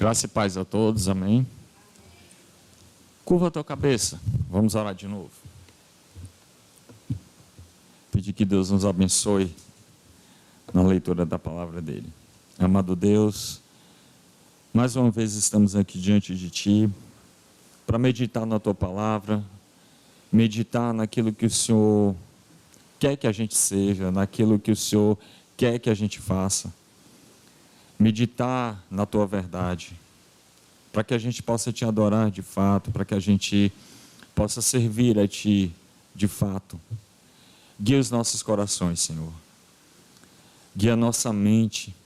Graça e paz a todos, amém. Curva a tua cabeça, vamos orar de novo. Pedir que Deus nos abençoe na leitura da palavra dele. Amado Deus, mais uma vez estamos aqui diante de ti para meditar na tua palavra, meditar naquilo que o Senhor quer que a gente seja, naquilo que o Senhor quer que a gente faça. Meditar na tua verdade, para que a gente possa te adorar de fato, para que a gente possa servir a ti de fato. Guia os nossos corações, Senhor. Guia a nossa mente,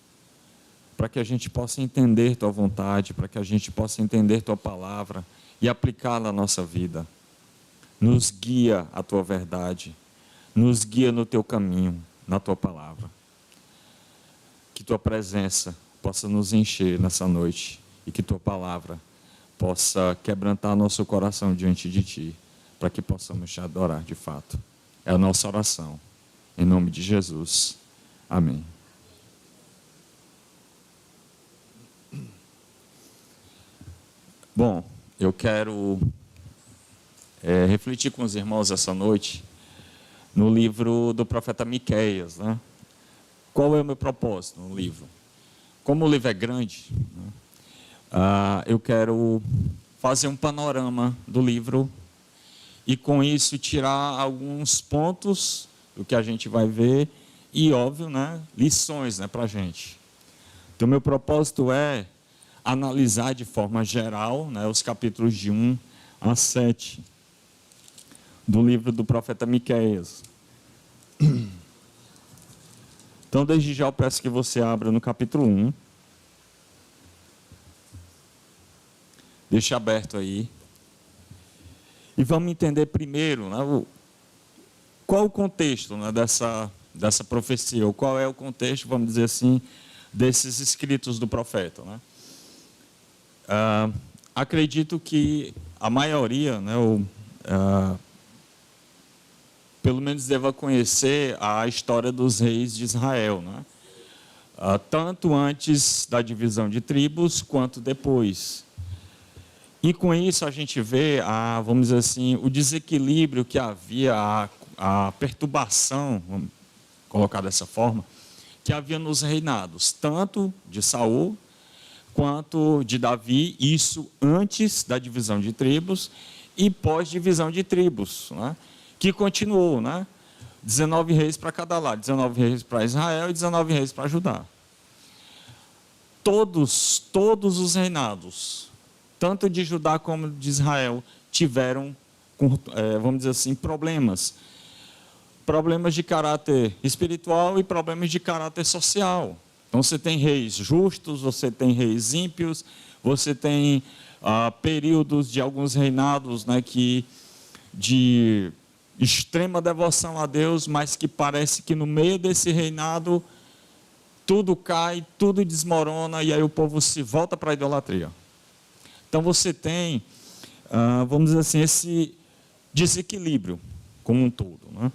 para que a gente possa entender tua vontade, para que a gente possa entender tua palavra e aplicá-la na nossa vida. Nos guia a tua verdade, nos guia no teu caminho, na tua palavra. Que tua presença possa nos encher nessa noite e que tua palavra possa quebrantar nosso coração diante de ti, para que possamos te adorar de fato. É a nossa oração, em nome de Jesus. Amém. Bom, eu quero refletir com os irmãos essa noite no livro do profeta Miqueias, né? Qual é o meu propósito no livro? Como o livro é grande, né, eu quero fazer um panorama do livro e, com isso, tirar alguns pontos do que a gente vai ver e, óbvio, né, lições, né, para a gente. Então, meu propósito é analisar de forma geral, né, os capítulos de 1 a 7 do livro do profeta Miqueias. Então, desde já eu peço que você abra no capítulo 1. Deixa aberto aí. E vamos entender primeiro, né, qual o contexto, né, dessa profecia, ou qual é o contexto, vamos dizer assim, desses escritos do profeta, né? Acredito que a maioria, né, pelo menos deva conhecer a história dos reis de Israel, né? Tanto antes da divisão de tribos, quanto depois. E com isso a gente vê, vamos dizer assim, o desequilíbrio que havia, a perturbação, vamos colocar dessa forma, que havia nos reinados, tanto de Saul, quanto de Davi, isso antes da divisão de tribos e pós-divisão de tribos, né? Que continuou, né? 19 reis para cada lado, 19 reis para Israel e 19 reis para Judá. Todos os reinados, tanto de Judá como de Israel, tiveram, vamos dizer assim, problemas. Problemas de caráter espiritual e problemas de caráter social. Então, você tem reis justos, você tem reis ímpios, você tem períodos de alguns reinados, né, de extrema devoção a Deus, mas que parece que no meio desse reinado tudo cai, tudo desmorona e aí o povo se volta para a idolatria. Então você tem, vamos dizer assim, esse desequilíbrio como um todo, né?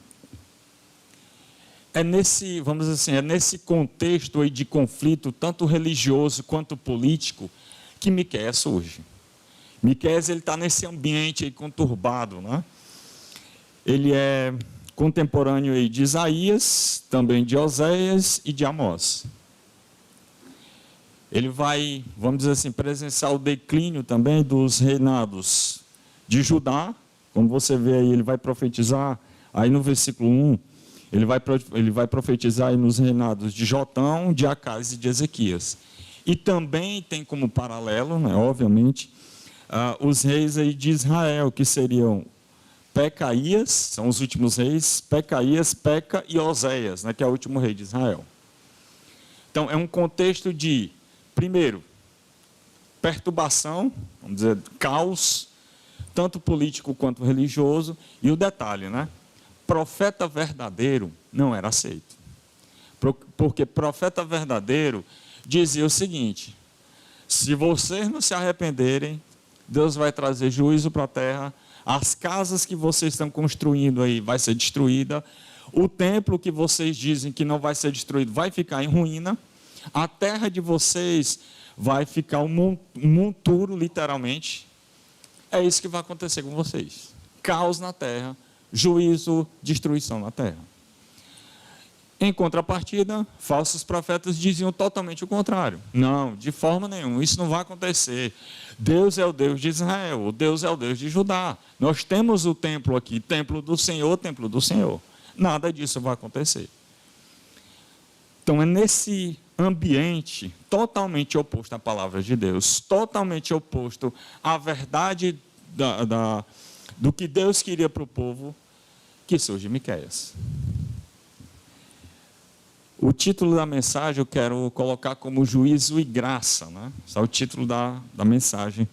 Vamos dizer assim, é nesse contexto aí de conflito, tanto religioso quanto político, que Miqueias surge. Miqueias está nesse ambiente aí conturbado, né? Ele é contemporâneo aí de Isaías, também de Oséias e de Amós. Ele vai, vamos dizer assim, presenciar o declínio também dos reinados de Judá. Como você vê aí, ele vai profetizar, aí no versículo 1, ele vai profetizar aí nos reinados de Jotão, de Acás e de Ezequias. E também tem como paralelo, né, obviamente, os reis aí de Israel, que seriam Pecaías, são os últimos reis, Pecaías, Peca e Oséias, né, que é o último rei de Israel. Então, é um contexto de, primeiro, perturbação, vamos dizer, caos, tanto político quanto religioso, e o detalhe, né? Profeta verdadeiro não era aceito. Porque profeta verdadeiro dizia o seguinte: se vocês não se arrependerem, Deus vai trazer juízo para a terra, as casas que vocês estão construindo aí vai ser destruída, o templo que vocês dizem que não vai ser destruído vai ficar em ruína, A terra de vocês vai ficar um monturo, literalmente. É isso que vai acontecer com vocês. Caos na terra, juízo, destruição na terra. Em contrapartida, falsos profetas diziam totalmente o contrário. Não, de forma nenhuma, isso não vai acontecer. Deus é o Deus de Israel, Deus é o Deus de Judá. Nós temos o templo aqui, templo do Senhor, templo do Senhor. Nada disso vai acontecer. Então é nesse ambiente totalmente oposto à palavra de Deus, totalmente oposto à verdade do que Deus queria para o povo, que surge Miqueias. O título da mensagem eu quero colocar como juízo e graça, né? Esse é o título da mensagem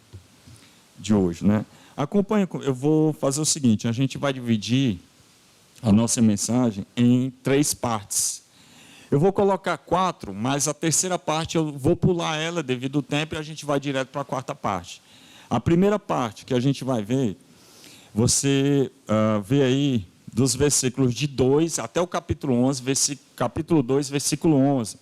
de hoje, né? Acompanhe, eu vou fazer o seguinte, a gente vai dividir a nossa mensagem em 3 partes. Eu vou colocar 4, mas a terceira parte eu vou pular ela devido ao tempo e a gente vai direto para a 4ª parte. A primeira parte que a gente vai ver, você vê aí dos versículos de 2 até o capítulo 11, capítulo 2, versículo 11.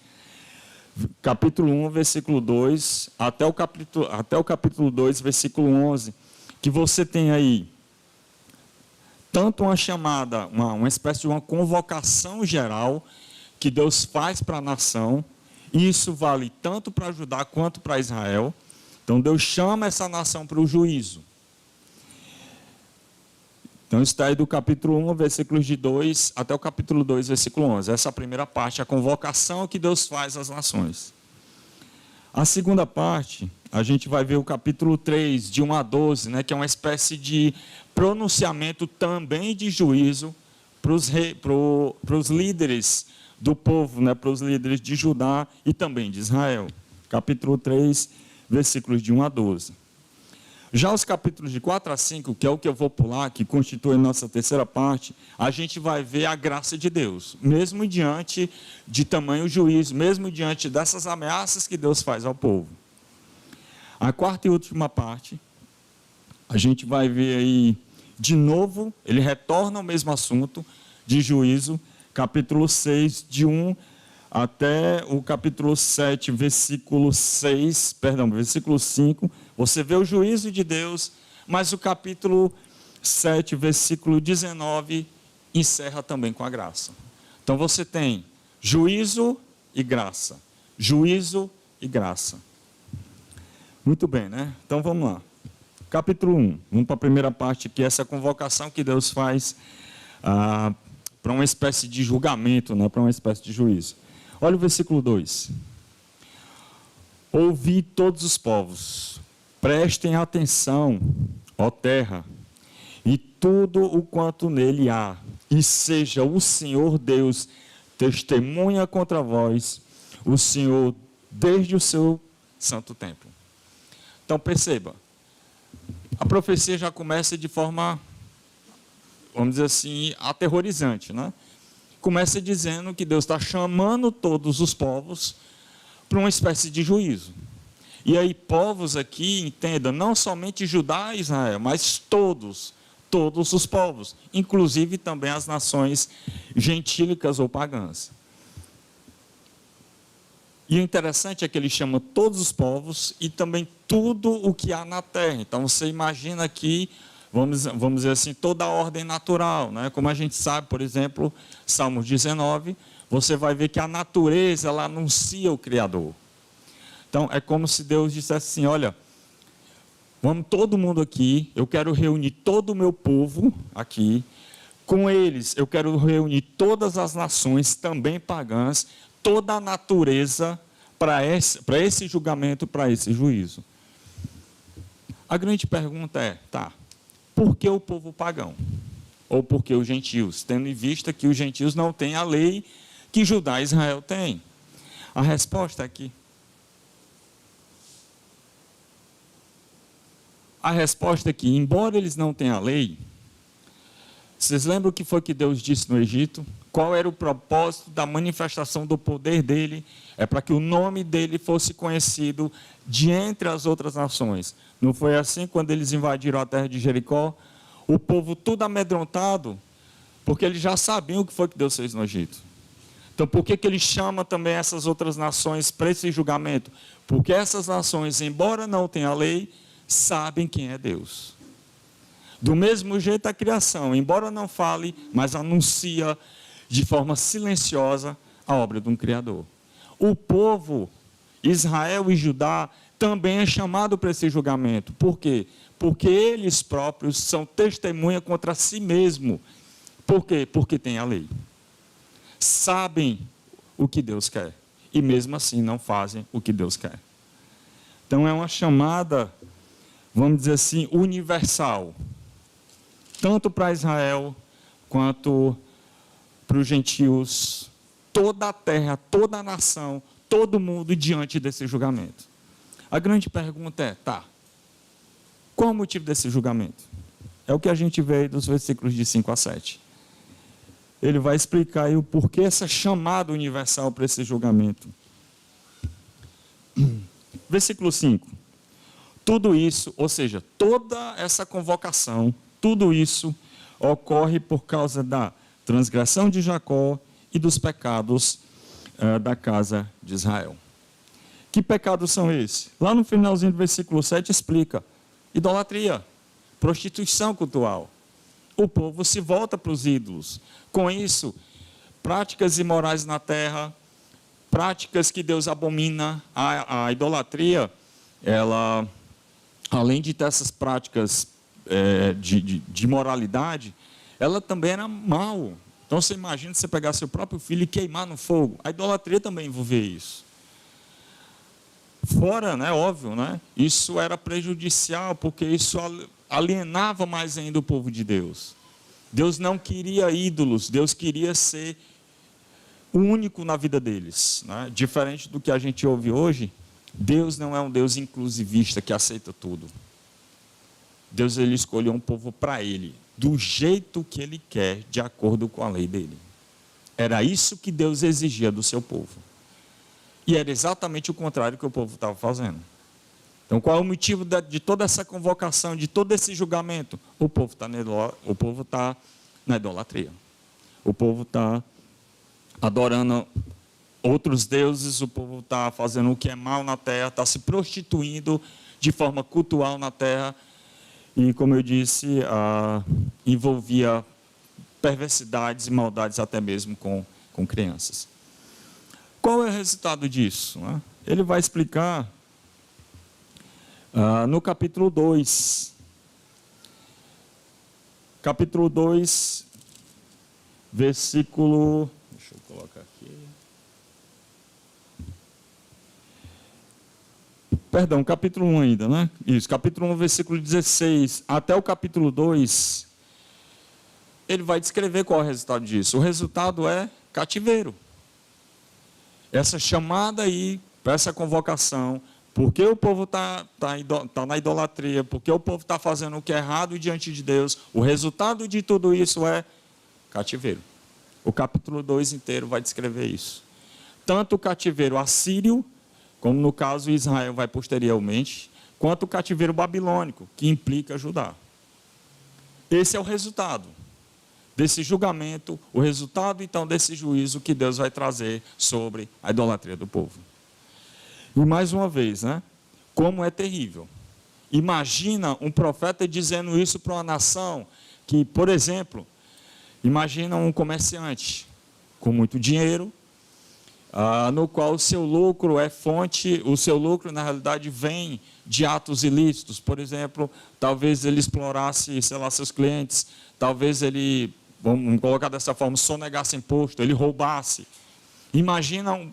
Capítulo 1, versículo 2, até o capítulo 2, versículo 11, que você tem aí tanto uma chamada, uma espécie de uma convocação geral que Deus faz para a nação, e isso vale tanto para Judá quanto para Israel. Então Deus chama essa nação para o juízo. Então está aí do capítulo 1, versículos de 2 até o capítulo 2, versículo 11. Essa é a primeira parte, a convocação que Deus faz às nações. A segunda parte, a gente vai ver o capítulo 3, de 1 a 12, né, que é uma espécie de pronunciamento também de juízo para os líderes do povo, né, para os líderes de Judá e também de Israel. Capítulo 3, versículos de 1 a 12. Já os capítulos de 4 a 5, que é o que eu vou pular, que constitui a nossa terceira parte, a gente vai ver a graça de Deus, mesmo diante de tamanho juízo, mesmo diante dessas ameaças que Deus faz ao povo. A 4ª e última parte, a gente vai ver aí, de novo, ele retorna ao mesmo assunto de juízo, capítulo 6, de 1 até o capítulo 7, versículo 5, você vê o juízo de Deus, mas o capítulo 7, versículo 19, encerra também com a graça. Então você tem juízo e graça. Juízo e graça. Muito bem, né? Então vamos lá. Capítulo 1, vamos para a primeira parte, que é essa convocação que Deus faz para uma espécie de julgamento, né? Para uma espécie de juízo. Olha o versículo 2. Ouvi todos os povos, prestem atenção, ó terra, e tudo o quanto nele há, e seja o Senhor Deus testemunha contra vós, o Senhor desde o seu santo templo. Então perceba, a profecia já começa de forma, vamos dizer assim, aterrorizante, né? Começa dizendo que Deus está chamando todos os povos para uma espécie de juízo. E aí, povos aqui, entenda, não somente Judá e Israel, mas todos os povos, inclusive também as nações gentílicas ou pagãs. E o interessante é que ele chama todos os povos e também tudo o que há na terra. Então, você imagina aqui, vamos dizer assim, toda a ordem natural, né? Como a gente sabe, por exemplo, Salmos 19, você vai ver que a natureza, ela anuncia o Criador. Então, é como se Deus dissesse assim, olha, vamos todo mundo aqui, eu quero reunir todo o meu povo aqui, com eles eu quero reunir todas as nações, também pagãs, toda a natureza para esse julgamento, para esse juízo. A grande pergunta é, tá, por que o povo pagão? Ou por que os gentios? Tendo em vista que os gentios não têm a lei que Judá e Israel têm. A resposta é aqui. A resposta é que, embora eles não tenham a lei, vocês lembram o que foi que Deus disse no Egito? Qual era o propósito da manifestação do poder dele? É para que o nome dele fosse conhecido de entre as outras nações. Não foi assim quando eles invadiram a terra de Jericó? O povo tudo amedrontado, porque eles já sabiam o que foi que Deus fez no Egito. Então, por que ele chama também essas outras nações para esse julgamento? Porque essas nações, embora não tenham a lei, sabem quem é Deus. Do mesmo jeito a criação, embora não fale, mas anuncia de forma silenciosa a obra de um Criador. O povo, Israel e Judá, também é chamado para esse julgamento. Por quê? Porque eles próprios são testemunha contra si mesmo. Por quê? Porque tem a lei. Sabem o que Deus quer. E mesmo assim não fazem o que Deus quer. Então é uma chamada, vamos dizer assim, universal. Tanto para Israel, quanto para os gentios, toda a terra, toda a nação, todo mundo diante desse julgamento. A grande pergunta é, qual é o motivo desse julgamento? É o que a gente vê aí dos versículos de 5 a 7. Ele vai explicar aí o porquê essa chamada universal para esse julgamento. Versículo 5. Tudo isso, ou seja, toda essa convocação, tudo isso ocorre por causa da transgressão de Jacó e dos pecados da casa de Israel. Que pecados são esses? Lá no finalzinho do versículo 7 explica: idolatria, prostituição cultural. O povo se volta para os ídolos. Com isso, práticas imorais na terra, práticas que Deus abomina. A idolatria, ela, além de ter essas práticas de imoralidade, ela também era mal. Então você imagina você pegar seu próprio filho e queimar no fogo. A idolatria também envolvia isso. Fora, óbvio, isso era prejudicial, porque isso alienava mais ainda o povo de Deus. Deus não queria ídolos, Deus queria ser o único na vida deles. Diferente do que a gente ouve hoje, Deus não é um Deus inclusivista que aceita tudo. Deus ele escolheu um povo para ele, do jeito que ele quer, de acordo com a lei dele. Era isso que Deus exigia do seu povo. E era exatamente o contrário que o povo estava fazendo. Então, qual é o motivo de toda essa convocação, de todo esse julgamento? O povo está na idolatria. O povo está adorando outros deuses, o povo está fazendo o que é mal na terra, está se prostituindo de forma cultural na terra. E, como eu disse, envolvia perversidades e maldades até mesmo com crianças. Qual é o resultado disso? Ele vai explicar no capítulo 2. Capítulo 2, versículo... Deixa eu colocar aqui. Perdão, capítulo 1 ainda, Isso, capítulo 1, versículo 16. Até o capítulo 2, ele vai descrever qual é o resultado disso. O resultado é cativeiro. Essa chamada aí, para essa convocação, porque o povo está na idolatria, porque o povo está fazendo o que é errado diante de Deus, o resultado de tudo isso é cativeiro. O capítulo 2 inteiro vai descrever isso. Tanto o cativeiro assírio, como no caso Israel vai posteriormente, quanto o cativeiro babilônico, que implica Judá. Esse é o resultado desse julgamento, o resultado então desse juízo que Deus vai trazer sobre a idolatria do povo. E mais uma vez, como é terrível. Imagina um profeta dizendo isso para uma nação que, por exemplo, imagina um comerciante com muito dinheiro, no qual o seu lucro é fonte, o seu lucro na realidade vem de atos ilícitos. Por exemplo, talvez ele explorasse, seus clientes, talvez ele, vamos colocar dessa forma, sonegasse imposto, ele roubasse. Imagina,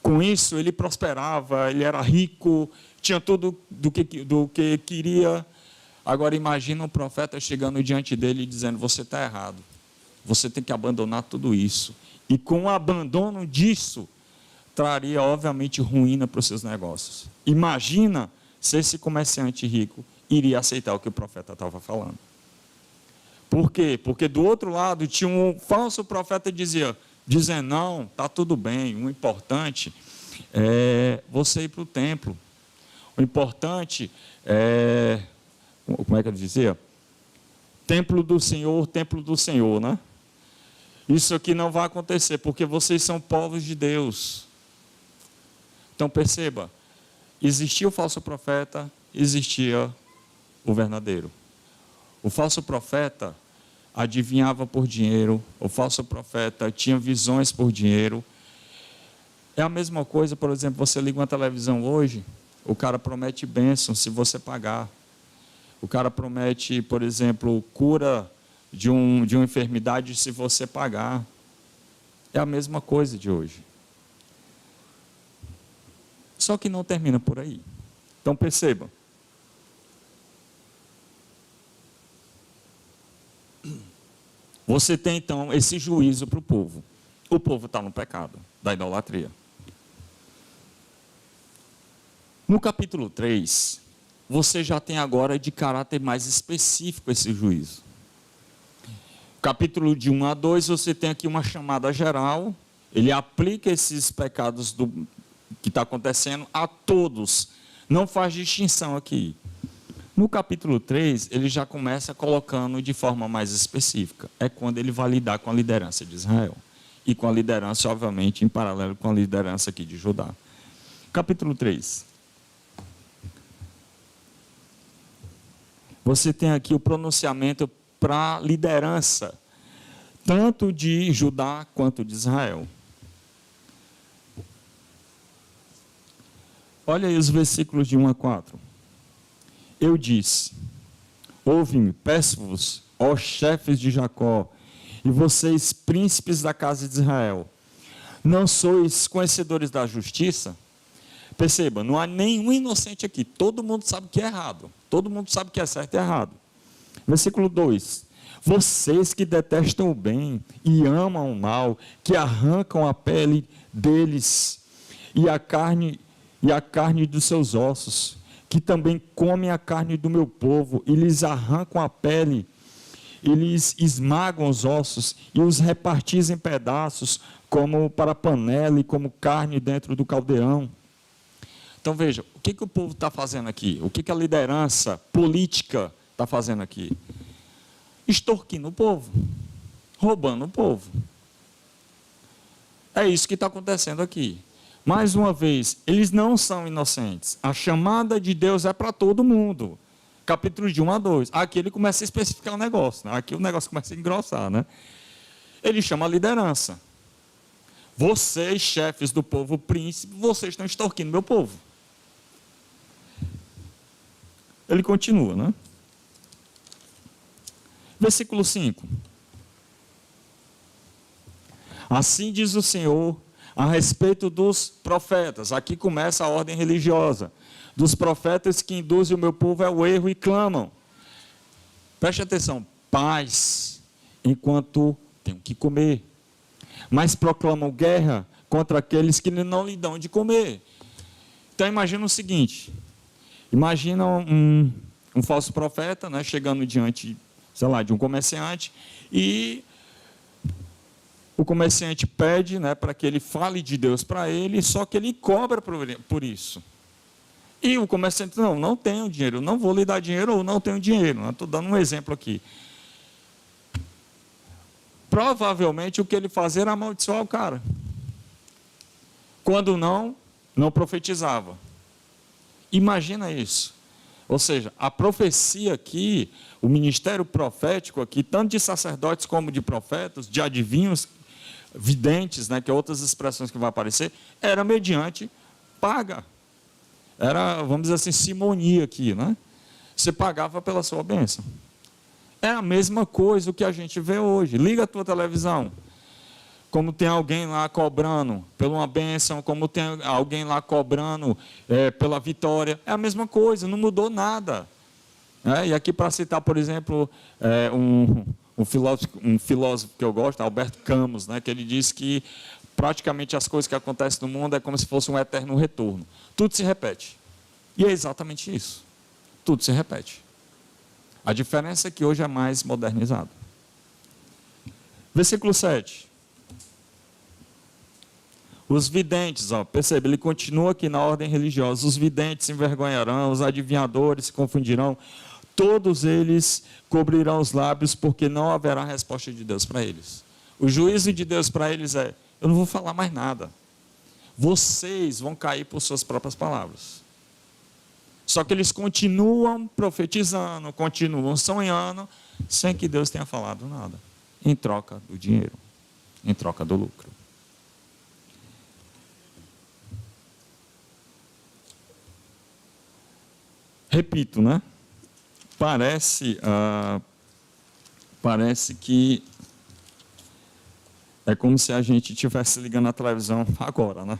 com isso ele prosperava, ele era rico, tinha tudo do que queria. Agora imagina um profeta chegando diante dele e dizendo: você está errado, você tem que abandonar tudo isso. E com o abandono disso, traria obviamente ruína para os seus negócios. Imagina se esse comerciante rico iria aceitar o que o profeta estava falando. Por quê? Porque do outro lado tinha um falso profeta dizendo: não, está tudo bem, o importante é você ir para o templo. O importante é, como é que ele dizia? Templo do Senhor, Isso aqui não vai acontecer, porque vocês são povos de Deus. Então perceba, existia o falso profeta, existia o verdadeiro. O falso profeta adivinhava por dinheiro, o falso profeta tinha visões por dinheiro. É a mesma coisa, por exemplo, você liga uma televisão hoje, o cara promete bênção se você pagar. O cara promete, por exemplo, cura de uma enfermidade se você pagar. É a mesma coisa de hoje. Só que não termina por aí. Então perceba. Você tem então esse juízo para o povo. O povo está no pecado da idolatria. No capítulo 3, você já tem agora de caráter mais específico esse juízo. Capítulo de 1 a 2, você tem aqui uma chamada geral. Ele aplica esses pecados que está acontecendo a todos. Não faz distinção aqui. No capítulo 3, ele já começa colocando de forma mais específica. É quando ele vai lidar com a liderança de Israel. E com a liderança, obviamente, em paralelo com a liderança aqui de Judá. Capítulo 3. Você tem aqui o pronunciamento para a liderança, tanto de Judá quanto de Israel. Olha aí os versículos de 1 a 4. Eu disse: ouve-me, peço-vos, ó chefes de Jacó, e vocês, príncipes da casa de Israel, não sois conhecedores da justiça? Perceba, não há nenhum inocente aqui, todo mundo sabe que é errado, todo mundo sabe que é certo e errado. Versículo 2: vocês que detestam o bem e amam o mal, que arrancam a pele deles e a carne dos seus ossos, que também comem a carne do meu povo e lhes arrancam a pele, e lhes esmagam os ossos e os repartis em pedaços, como para panela e como carne dentro do caldeirão. Então veja, o que o povo está fazendo aqui? O que a liderança política está fazendo aqui? Extorquindo o povo, roubando o povo. É isso que está acontecendo aqui. Mais uma vez, eles não são inocentes. A chamada de Deus é para todo mundo. Capítulo de 1 a 2. Aqui ele começa a especificar o negócio. Né? Aqui o negócio começa a engrossar. Né? Ele chama a liderança. Vocês, chefes do povo, príncipe, vocês estão extorquindo meu povo. Ele continua, né? Versículo 5. Assim diz o Senhor a respeito dos profetas. Aqui começa a ordem religiosa. Dos profetas que induzem o meu povo ao erro e clamam. Preste atenção. Paz, enquanto tem que comer. Mas proclamam guerra contra aqueles que não lhe dão de comer. Então imagina o seguinte. Imagina um falso profeta, né, chegando diante, sei lá, de um comerciante, e o comerciante pede, né, para que ele fale de Deus para ele, só que ele cobra por isso. E o comerciante, não tenho dinheiro, não vou lhe dar dinheiro ou não tenho dinheiro. Estou dando um exemplo aqui. Provavelmente o que ele fazia era amaldiçoar o cara. Quando não profetizava. Imagina isso. Ou seja, a profecia aqui, o ministério profético aqui, tanto de sacerdotes como de profetas, de adivinhos, videntes, né, que é outras expressões que vão aparecer, era mediante paga. Era, vamos dizer assim, simonia aqui, né? Você pagava pela sua bênção. É a mesma coisa o que a gente vê hoje. Liga a tua televisão. Como tem alguém lá cobrando pela uma bênção, como tem alguém lá cobrando pela vitória. É a mesma coisa, não mudou nada. E aqui, para citar, por exemplo, um filósofo que eu gosto, Alberto Camus, né, que ele diz que praticamente as coisas que acontecem no mundo é como se fosse um eterno retorno. Tudo se repete. E é exatamente isso. Tudo se repete. A diferença é que hoje é mais modernizado. Versículo 7. Os videntes, percebe, ele continua aqui na ordem religiosa. Os videntes se envergonharão, os adivinhadores se confundirão. Todos eles cobrirão os lábios, porque não haverá resposta de Deus para eles. O juízo de Deus para eles é: eu não vou falar mais nada. Vocês vão cair por suas próprias palavras. Só que eles continuam profetizando, continuam sonhando, sem que Deus tenha falado nada, em troca do dinheiro, em troca do lucro. Repito, né? Parece que é como se a gente estivesse ligando a televisão agora, né?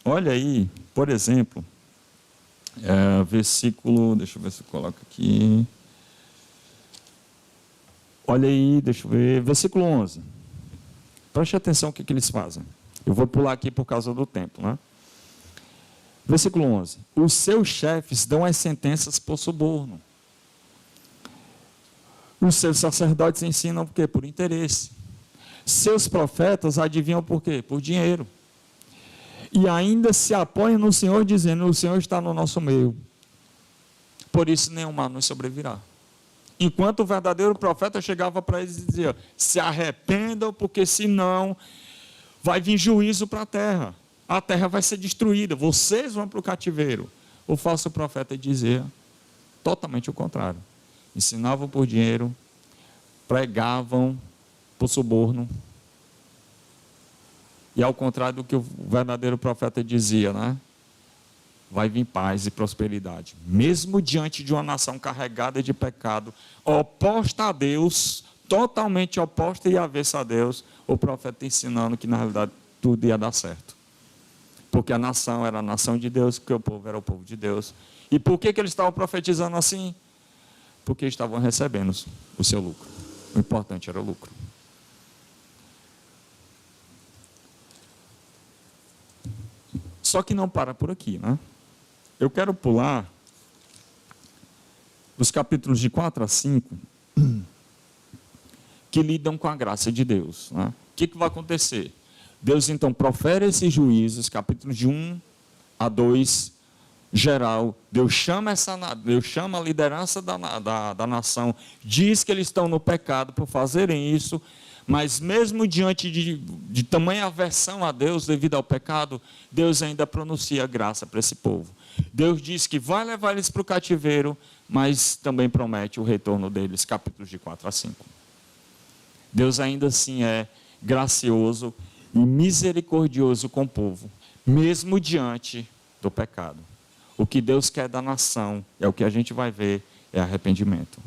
Olha aí, por exemplo, versículo, deixa eu ver se eu coloco aqui. Olha aí, deixa eu ver, versículo 11. Preste atenção o que eles fazem. Eu vou pular aqui por causa do tempo, né? Versículo 11. Os seus chefes dão as sentenças por suborno. Os seus sacerdotes ensinam por quê? Por interesse. Seus profetas adivinham por quê? Por dinheiro. E ainda se apoiam no Senhor, dizendo: o Senhor está no nosso meio. Por isso nenhum mal nos sobrevirá. Enquanto o verdadeiro profeta chegava para eles e dizia: se arrependam, porque senão vai vir juízo para a terra. A terra vai ser destruída, vocês vão para o cativeiro. O falso profeta dizia totalmente o contrário. Ensinavam por dinheiro, pregavam por suborno. E ao contrário do que o verdadeiro profeta dizia, né? Vai vir paz e prosperidade. Mesmo diante de uma nação carregada de pecado, oposta a Deus, totalmente oposta e avessa a Deus, o profeta ensinando que na realidade tudo ia dar certo. Porque a nação era a nação de Deus, porque o povo era o povo de Deus. E por que eles estavam profetizando assim? Porque estavam recebendo o seu lucro. O importante era o lucro. Só que não para por aqui, né? Eu quero pular os capítulos de 4 a 5, que lidam com a graça de Deus, né? O que vai acontecer? Deus então profere esses juízos, capítulos de 1 a 2, geral. Deus chama a liderança da nação, diz que eles estão no pecado por fazerem isso, mas mesmo diante de tamanha aversão a Deus devido ao pecado, Deus ainda pronuncia graça para esse povo. Deus diz que vai levar eles para o cativeiro, mas também promete o retorno deles, capítulos de 4 a 5. Deus ainda assim é gracioso e misericordioso com o povo, mesmo diante do pecado. O que Deus quer da nação, é o que a gente vai ver, é arrependimento.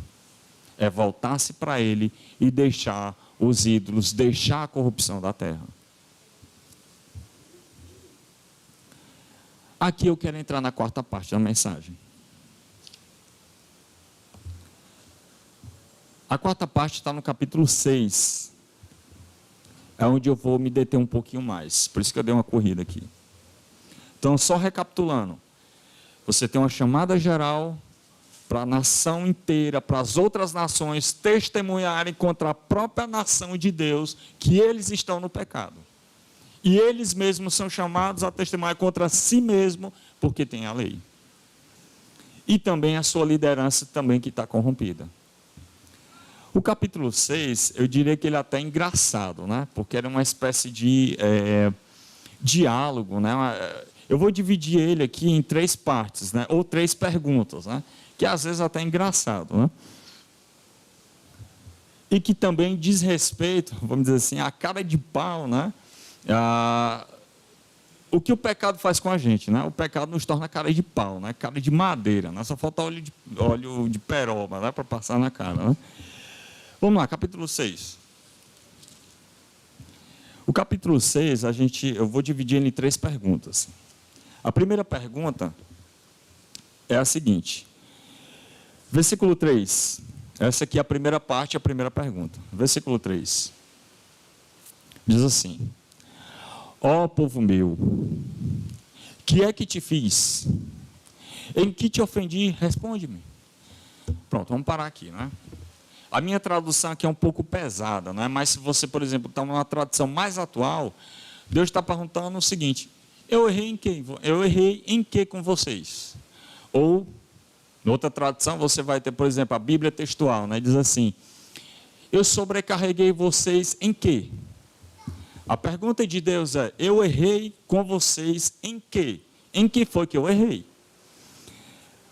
É voltar-se para Ele e deixar os ídolos, deixar a corrupção da terra. Aqui eu quero entrar na quarta parte da mensagem. A quarta parte está no capítulo 6. É onde eu vou me deter um pouquinho mais. Por isso que eu dei uma corrida aqui. Então, só recapitulando. Você tem uma chamada geral para a nação inteira, para as outras nações testemunharem contra a própria nação de Deus que eles estão no pecado. E eles mesmos são chamados a testemunhar contra si mesmos, porque tem a lei. E também a sua liderança também que está corrompida. O capítulo 6, eu diria que ele é até engraçado, né? Porque era uma espécie de diálogo, né? Eu vou dividir ele aqui em 3 partes, né? Ou 3 perguntas, né? Que às vezes até é engraçado, né? E que também diz respeito, vamos dizer assim, à cara de pau, né? O que o pecado faz com a gente, né? O pecado nos torna cara de pau, né? Cara de madeira, né? Só falta óleo de peroba, né? Para passar na cara, né? Vamos lá, capítulo 6. O capítulo 6, eu vou dividir ele em 3 perguntas. A primeira pergunta é a seguinte. Versículo 3. Essa aqui é a primeira parte, a primeira pergunta. Versículo 3. Diz assim: ó povo meu, que é que te fiz? Em que te ofendi? Responde-me. Pronto, vamos parar aqui, né? A minha tradução aqui é um pouco pesada, né? Mas se você, por exemplo, está numa tradução mais atual, Deus está perguntando o seguinte: eu errei em quê? Eu errei em quê com vocês? Ou, em outra tradução, você vai ter, por exemplo, a Bíblia textual, né? Diz assim: Eu sobrecarreguei vocês em quê? A pergunta de Deus é: eu errei com vocês em quê? Em que foi que eu errei?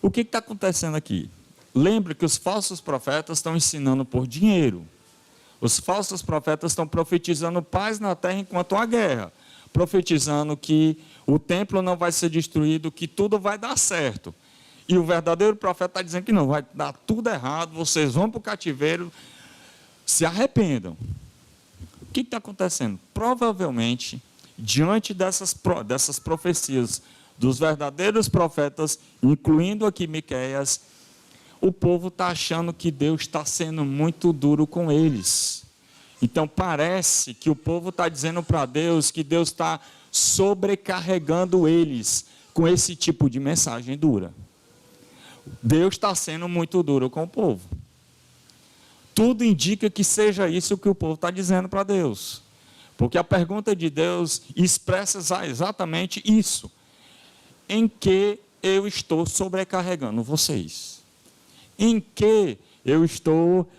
O que está acontecendo aqui? Lembre que os falsos profetas estão ensinando por dinheiro. Os falsos profetas estão profetizando paz na terra enquanto há guerra. Profetizando que o templo não vai ser destruído, que tudo vai dar certo. E o verdadeiro profeta está dizendo que não, vai dar tudo errado, vocês vão para o cativeiro, se arrependam. O que está acontecendo? Provavelmente, diante dessas profecias dos verdadeiros profetas, incluindo aqui Miqueias, o povo está achando que Deus está sendo muito duro com eles. Então parece que o povo está dizendo para Deus que Deus está sobrecarregando eles com esse tipo de mensagem dura. Deus está sendo muito duro com o povo. Tudo indica que seja isso que o povo está dizendo para Deus. Porque a pergunta de Deus expressa exatamente isso. Em que eu estou sobrecarregando vocês? Em que eu estou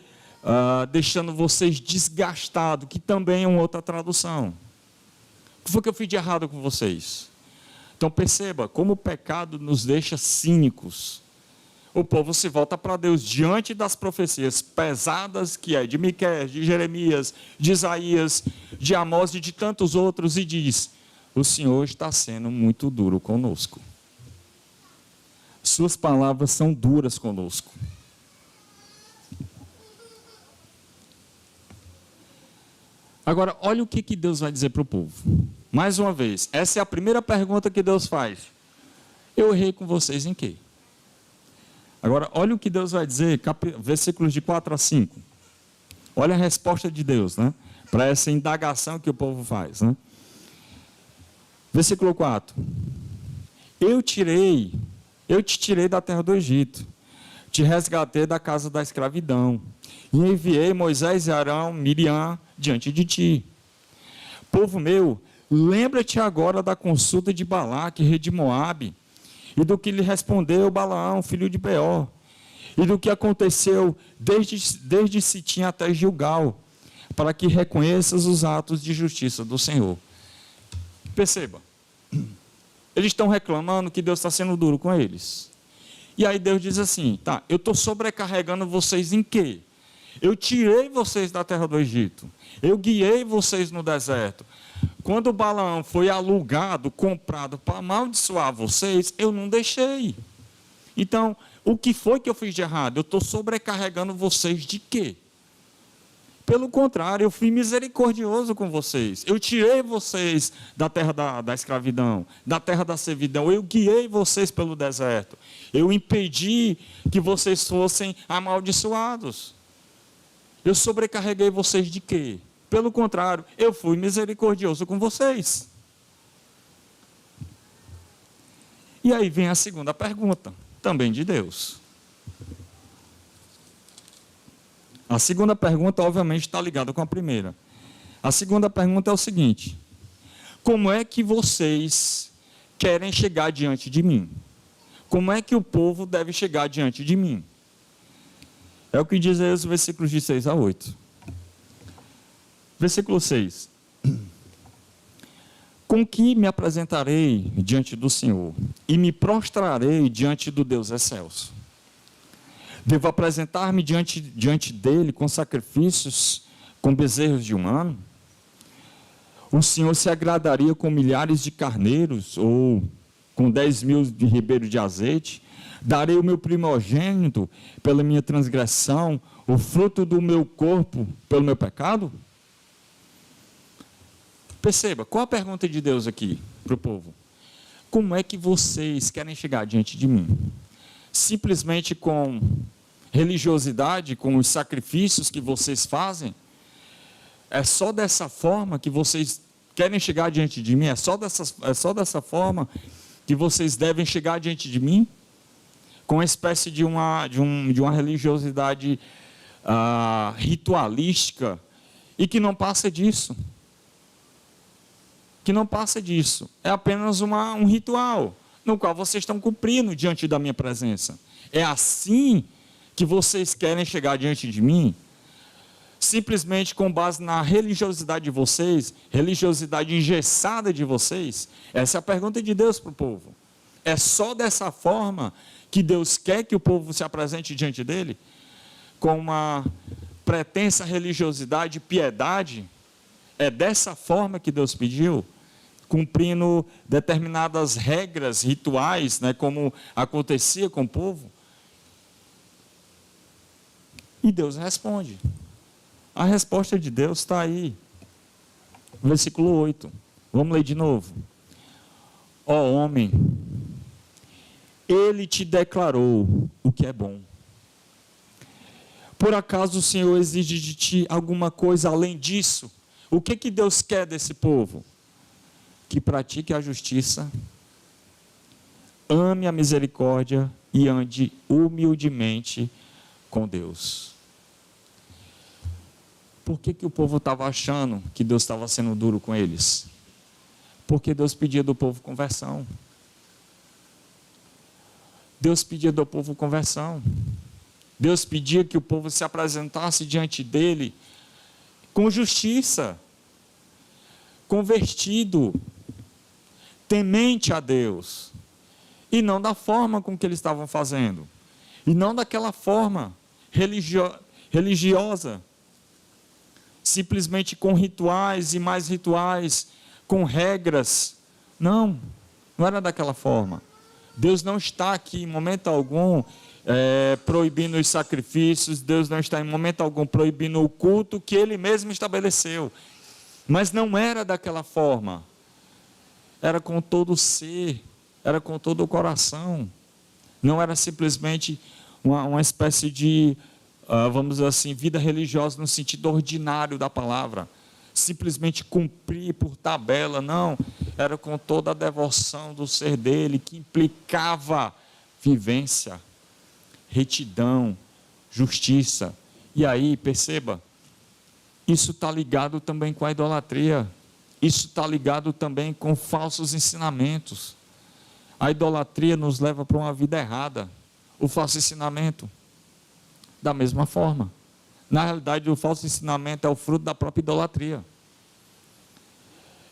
deixando vocês desgastados? Que também é uma outra tradução. O que foi que eu fiz de errado com vocês? Então perceba como o pecado nos deixa cínicos. O povo se volta para Deus diante das profecias pesadas que é de Miqueias, de Jeremias, de Isaías, de Amós e de tantos outros e diz: o Senhor está sendo muito duro conosco. Suas palavras são duras conosco. Agora, olha o que Deus vai dizer para o povo. Mais uma vez, essa é a primeira pergunta que Deus faz. Eu errei com vocês em quê? Agora, olha o que Deus vai dizer, versículos de 4 a 5. Olha a resposta de Deus, né? Para essa indagação que o povo faz, né? Versículo 4. Eu te tirei da terra do Egito, te resgatei da casa da escravidão, e enviei Moisés e Arão, Miriam, diante de ti. Povo meu, lembra-te agora da consulta de Balaque, rei de Moabe, e do que lhe respondeu Balaão, filho de Beor, e do que aconteceu desde Sitim até Gilgal, para que reconheças os atos de justiça do Senhor. Perceba, eles estão reclamando que Deus está sendo duro com eles. E aí Deus diz assim: tá, eu estou sobrecarregando vocês em quê? Eu tirei vocês da terra do Egito, eu guiei vocês no deserto. Quando Balaão foi alugado, comprado para amaldiçoar vocês, eu não deixei. Então, o que foi que eu fiz de errado? Eu estou sobrecarregando vocês de quê? Pelo contrário, eu fui misericordioso com vocês. Eu tirei vocês da terra da escravidão, da terra da servidão. Eu guiei vocês pelo deserto. Eu impedi que vocês fossem amaldiçoados. Eu sobrecarreguei vocês de quê? Pelo contrário, eu fui misericordioso com vocês. E aí vem a segunda pergunta, também de Deus. A segunda pergunta, obviamente, está ligada com a primeira. A segunda pergunta é o seguinte: como é que vocês querem chegar diante de mim? Como é que o povo deve chegar diante de mim? É o que diz aí os versículos de 6 a 8. Versículo 6. Com que me apresentarei diante do Senhor e me prostrarei diante do Deus excelso? Devo apresentar-me diante dele com sacrifícios, com bezerros de um ano? O Senhor se agradaria com milhares de carneiros ou com 10.000 de ribeiro de azeite? Darei o meu primogênito pela minha transgressão, o fruto do meu corpo pelo meu pecado? Perceba, qual a pergunta de Deus aqui para o povo? Como é que vocês querem chegar diante de mim? Simplesmente com religiosidade, com os sacrifícios que vocês fazem? É só dessa forma que vocês querem chegar diante de mim? É só dessa forma que vocês devem chegar diante de mim? Com uma espécie de uma religiosidade ritualística e que não passa disso. Que não passa disso. É apenas um ritual no qual vocês estão cumprindo diante da minha presença. É assim que vocês querem chegar diante de mim? simplesmente com base na religiosidade de vocês, religiosidade engessada de vocês? Essa é a pergunta de Deus para o povo. É só dessa forma que Deus quer que o povo se apresente diante dele? Com uma pretensa religiosidade e piedade? É dessa forma que Deus pediu? Cumprindo determinadas regras, rituais, né, como acontecia com o povo? E Deus responde. A resposta de Deus está aí. Versículo 8. Vamos ler de novo. Ó homem, ele te declarou o que é bom. Por acaso o Senhor exige de ti alguma coisa além disso? O que Deus quer desse povo? Que pratique a justiça, ame a misericórdia e ande humildemente com Deus. Por que o povo estava achando que Deus estava sendo duro com eles? Porque Deus pedia do povo conversão. Deus pedia do povo conversão. Deus pedia que o povo se apresentasse diante dele com justiça, convertido, temente a Deus, e não da forma com que eles estavam fazendo, e não daquela forma religiosa, simplesmente com rituais e mais rituais, com regras. Não era daquela forma. Deus não está aqui em momento algum proibindo os sacrifícios, Deus não está em momento algum proibindo o culto que Ele mesmo estabeleceu. Mas não era daquela forma. Era com todo o ser, era com todo o coração. Não era simplesmente uma espécie de, vamos dizer assim, vida religiosa no sentido ordinário da palavra. Simplesmente cumprir por tabela, não. Era com toda a devoção do ser dele, que implicava vivência, retidão, justiça. E aí, perceba, isso está ligado também com a idolatria. Isso está ligado também com falsos ensinamentos. A idolatria nos leva para uma vida errada. O falso ensinamento, da mesma forma. Na realidade, o falso ensinamento é o fruto da própria idolatria.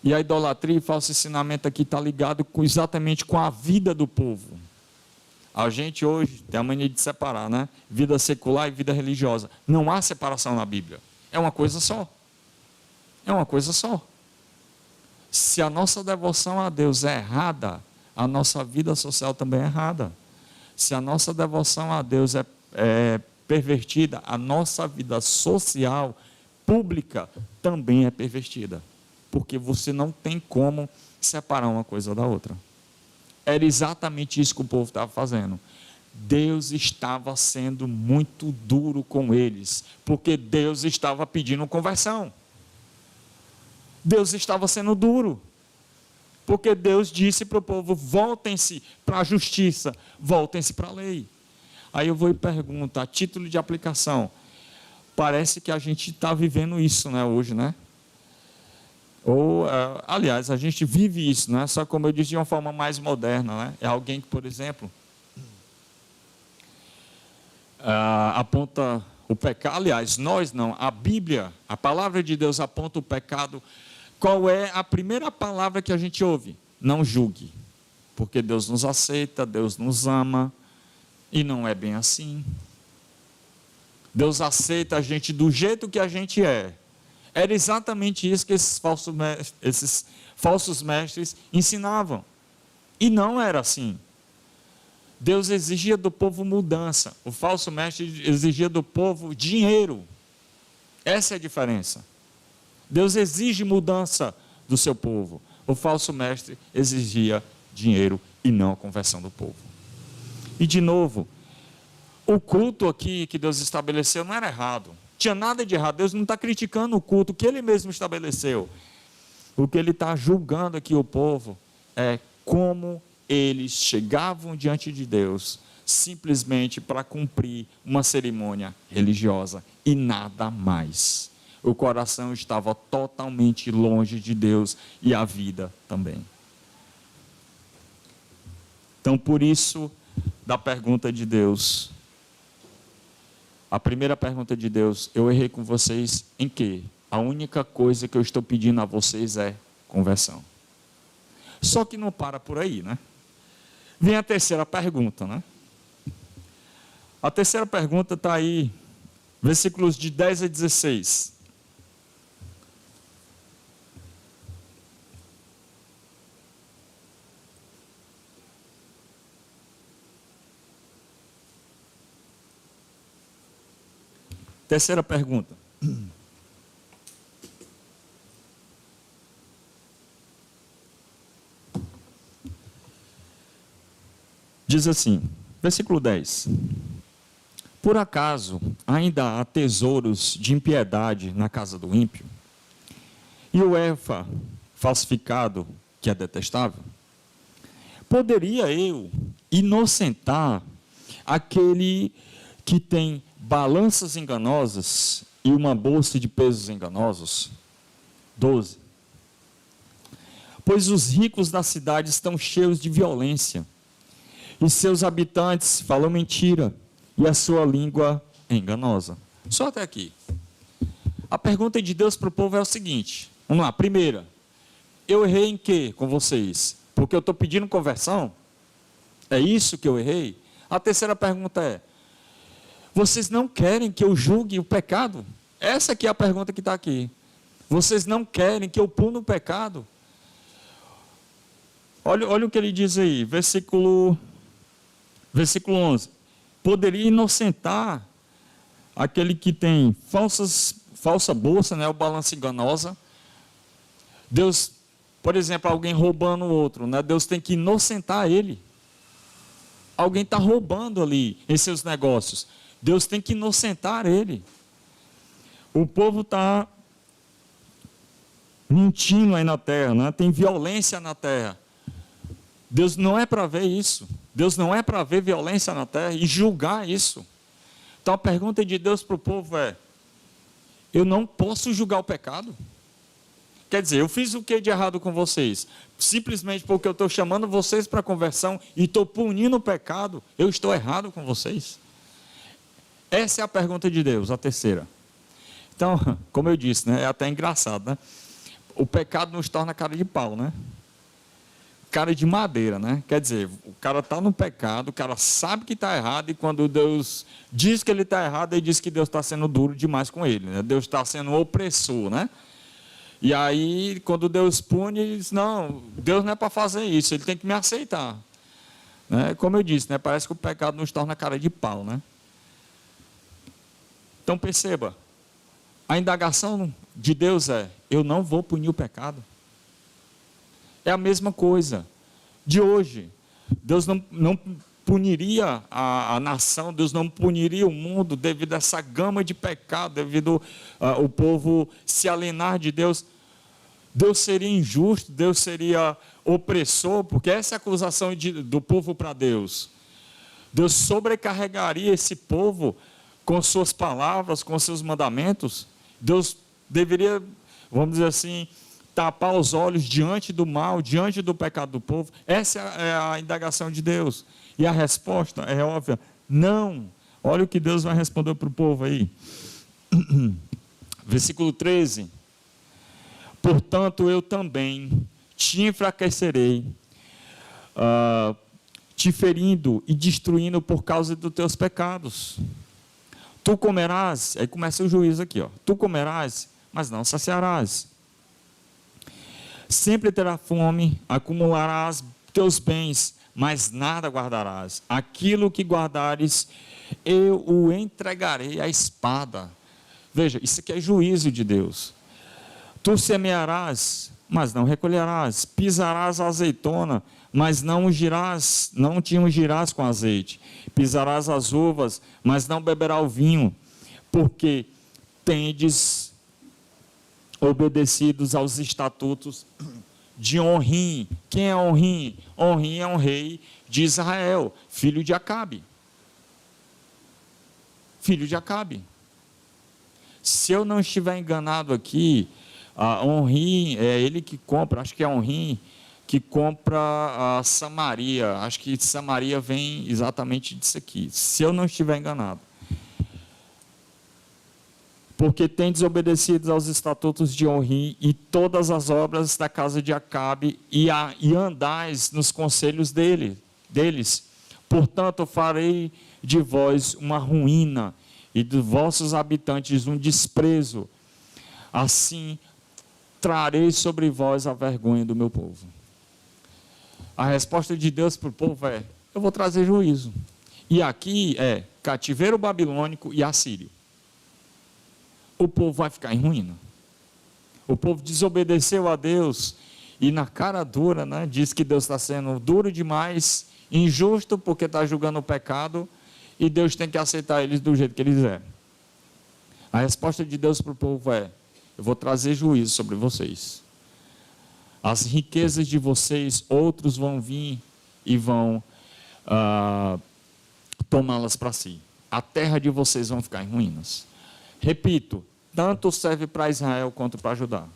E a idolatria e o falso ensinamento aqui está ligado exatamente com a vida do povo. A gente hoje tem a mania de separar, né? Vida secular e vida religiosa. Não há separação na Bíblia. É uma coisa só. É uma coisa só. Se a nossa devoção a Deus é errada, a nossa vida social também é errada. Se a nossa devoção a Deus é pervertida, a nossa vida social, pública, também é pervertida. Porque você não tem como separar uma coisa da outra. Era exatamente isso que o povo estava fazendo. Deus estava sendo muito duro com eles, porque Deus estava pedindo conversão. Deus estava sendo duro, porque Deus disse para o povo: voltem-se para a justiça, voltem-se para a lei. Aí eu vou e pergunto, a título de aplicação, parece que a gente está vivendo isso, né, hoje, né? Ou, aliás, a gente vive isso, né? Só como eu disse, de uma forma mais moderna, né? É alguém que, por exemplo, aponta o pecado. Aliás, nós não, a Bíblia, a palavra de Deus aponta o pecado. Qual é a primeira palavra que a gente ouve? Não julgue, porque Deus nos aceita, Deus nos ama, e não é bem assim. Deus aceita a gente do jeito que a gente é. Era exatamente isso que esses falsos mestres ensinavam. E não era assim. Deus exigia do povo mudança. O falso mestre exigia do povo dinheiro. Essa é a diferença. Deus exige mudança do seu povo. O falso mestre exigia dinheiro e não a conversão do povo. E de novo, o culto aqui que Deus estabeleceu não era errado. Tinha nada de errado. Deus não está criticando o culto que Ele mesmo estabeleceu. O que Ele está julgando aqui o povo é como eles chegavam diante de Deus simplesmente para cumprir uma cerimônia religiosa e nada mais. O coração estava totalmente longe de Deus e a vida também. Então, por isso, da pergunta de Deus: A primeira pergunta de Deus: eu errei com vocês em quê? A única coisa que eu estou pedindo a vocês é conversão. Só que não para por aí, né? Vem a terceira pergunta, né? A terceira pergunta está aí, versículos de 10 a 16. Terceira pergunta. Diz assim, versículo 10. Por acaso ainda há tesouros de impiedade na casa do ímpio? E o efa falsificado, que é detestável? Poderia eu inocentar aquele que tem balanças enganosas e uma bolsa de pesos enganosos? 12. Pois os ricos da cidade estão cheios de violência, e seus habitantes falam mentira, e a sua língua é enganosa. Só até aqui. A pergunta de Deus para o povo é o seguinte, vamos lá, primeira, eu errei em quê com vocês? Porque eu estou pedindo conversão? É isso que eu errei? A terceira pergunta é, vocês não querem que eu julgue o pecado? Essa aqui é a pergunta que está aqui. Vocês não querem que eu pune o pecado? Olha o que ele diz aí, versículo 11. Poderia inocentar aquele que tem falsa bolsa, né, o balança enganosa. Deus, por exemplo, alguém roubando o outro, né, Deus tem que inocentar ele. Alguém está roubando ali em seus negócios. Deus tem que inocentar ele. O povo está mentindo aí na terra, né? Tem violência na terra. Deus não é para ver isso. Deus não é para ver violência na terra e julgar isso. Então a pergunta de Deus para o povo é: eu não posso julgar o pecado? Quer dizer, eu fiz o que de errado com vocês? Simplesmente porque eu estou chamando vocês para conversão e estou punindo o pecado, eu estou errado com vocês? Essa é a pergunta de Deus, a terceira. Então, como eu disse, né, é até engraçado, né? O pecado nos torna cara de pau, né? Cara de madeira, né? Quer dizer, o cara está no pecado, o cara sabe que está errado, e quando Deus diz que ele está errado, ele diz que Deus está sendo duro demais com ele, né? Deus está sendo opressor, né? E aí, quando Deus pune, ele diz, não, Deus não é para fazer isso, ele tem que me aceitar. Né? Como eu disse, né? Parece que o pecado nos torna cara de pau, né? Então perceba, a indagação de Deus é, eu não vou punir o pecado. É a mesma coisa de hoje. Deus não puniria a nação, Deus não puniria o mundo devido a essa gama de pecado, devido ao povo se alienar de Deus. Deus seria injusto, Deus seria opressor, porque essa é a acusação do povo para Deus. Deus sobrecarregaria esse povo com suas palavras, com seus mandamentos. Deus deveria, vamos dizer assim, tapar os olhos diante do mal, diante do pecado do povo. Essa é a indagação de Deus. E a resposta é óbvia, não. Olha o que Deus vai responder para o povo aí. Versículo 13. Portanto, eu também te enfraquecerei, te ferindo e destruindo por causa dos teus pecados. Tu comerás, aí começa o juízo aqui, ó. Tu comerás, mas não saciarás. Sempre terá fome, acumularás teus bens, mas nada guardarás. Aquilo que guardares, eu o entregarei à espada. Veja, isso aqui é juízo de Deus. Tu semearás, mas não recolherás. Pisarás a azeitona, mas não te ungirás com azeite. Pisarás as uvas, mas não beberá o vinho, porque tendes obedecidos aos estatutos de Onrim. Quem é Onrim? Onrim é um rei de Israel, filho de Acabe. Filho de Acabe. Se eu não estiver enganado aqui, Onrim é ele que compra, acho que é Onrim que compra a Samaria. Acho que Samaria vem exatamente disso aqui, se eu não estiver enganado. porque tem desobedecido aos estatutos de Onri e todas as obras da casa de Acabe, e andais nos conselhos deles. Portanto, farei de vós uma ruína, e dos vossos habitantes um desprezo. Assim, trarei sobre vós a vergonha do meu povo. A resposta de Deus para o povo é: eu vou trazer juízo. E aqui é cativeiro babilônico e assírio. O povo vai ficar em ruína. O povo desobedeceu a Deus e na cara dura, né, diz que Deus está sendo duro demais, injusto porque está julgando o pecado, e Deus tem que aceitar eles do jeito que eles é. A resposta de Deus para o povo é: eu vou trazer juízo sobre vocês. As riquezas de vocês, outros vão vir e vão tomá-las para si. A terra de vocês vão ficar em ruínas. Repito, tanto serve para Israel quanto para Judá.